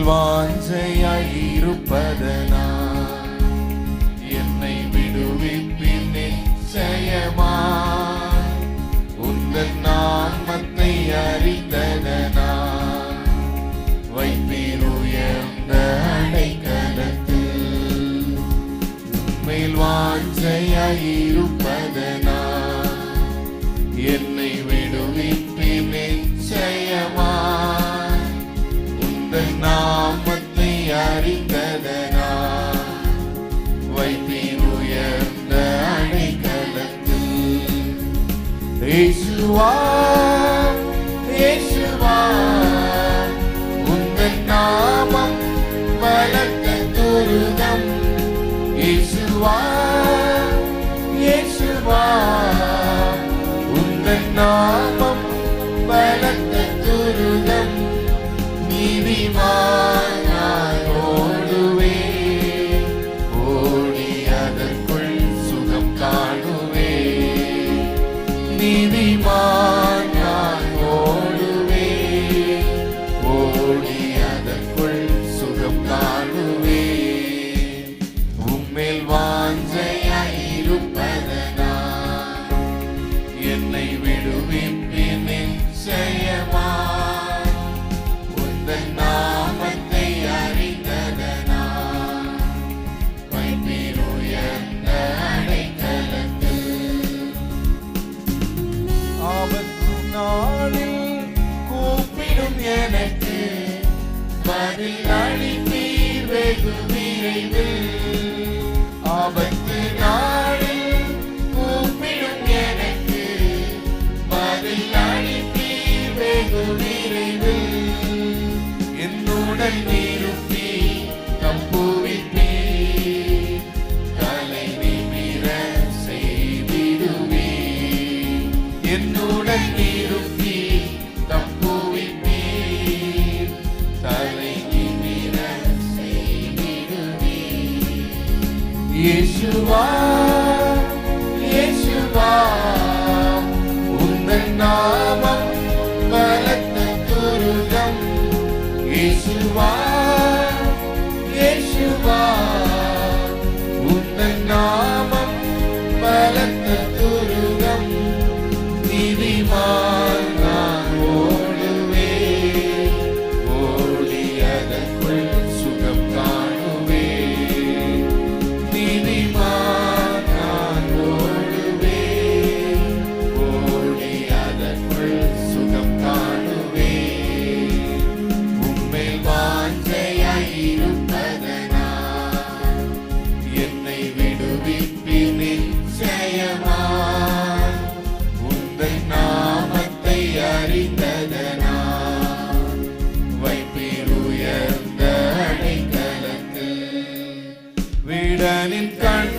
உம்மில் வாஞ்சையாயிருப்பதனால் என்னை விடுவிப்பின் நிச்சயமாய். உந்தன் நாமத்தை அறிந்ததனால் வைப்பீர் உயர்ந்த அடைக்கலத்தில். உம்மில் வாஞ்சையாயிருப்பதனால் என்னை விடுவிப்பின் நிச்சயமாய். உந்தன் நாமத்தை அறிந்ததனால் வைப்பீர் உயர்ந்த அடைக்கலத்தில். இயேசுவா இயேசுவா உந்தன் நாமம் பலத்த துருகம். இயேசுவா இயேசுவா உந்தன் நாமம் பலத்த துருகம். நீதிமானாய் ஓடுவே ஓடி அதற்குள் சுகம் காணுவே. நீதிமானாய் ஓடுவே ஓடி அதற்குள் சுகம் காணுவே. உம்மேல் வாஞ்சையாயிருப்பதனால் என்னை விடுவிப்பின் நிச்சயமாய். உந்தன் நாமத்தை அறிந்ததனால் வைப்பீர் உயர்ந்த அடைக்கலத்தில். ஆபத்து நாளில் கூப்பிடும் எனக்கு பதில் அளிப்பீர் வெகு விரைவில். ஆபத்து நாளில் கூப்பிடும் எனக்கு பதில் அளிப்பீர் வெகு விரைவில். என்னுடன் இருப்பி தப்புவிப்பீர் தலை நிமிர செய்திடுவீர். என்னுடன் இருப்பி தப்புவிப்பீர் தலை நிமிர செய்திடுவீர். இயேசுவா இயேசுவா உந்தன் நாமம் பலத்த துருகம். இயேசுவா இயேசுவா உந்தன் நாமம் பலத்த துருகம். நீதிமான் நான் ஓடுவே ஓடி அதற்குள் சுகம் காணுவே. நீதிமான் நான் ஓடுவே ஓடி அதற்குள் சுகம் காணுவே. உம்மேல் வாஞ்சையாயிருப்பதனால் என்னை விடுவிப்பின் நிச்சயமாய். உந்தன் நாமத்தை அறிந்ததனால் வைப்பீர் உயர்ந்த அடைக்கலத்தில். விடனின் கண்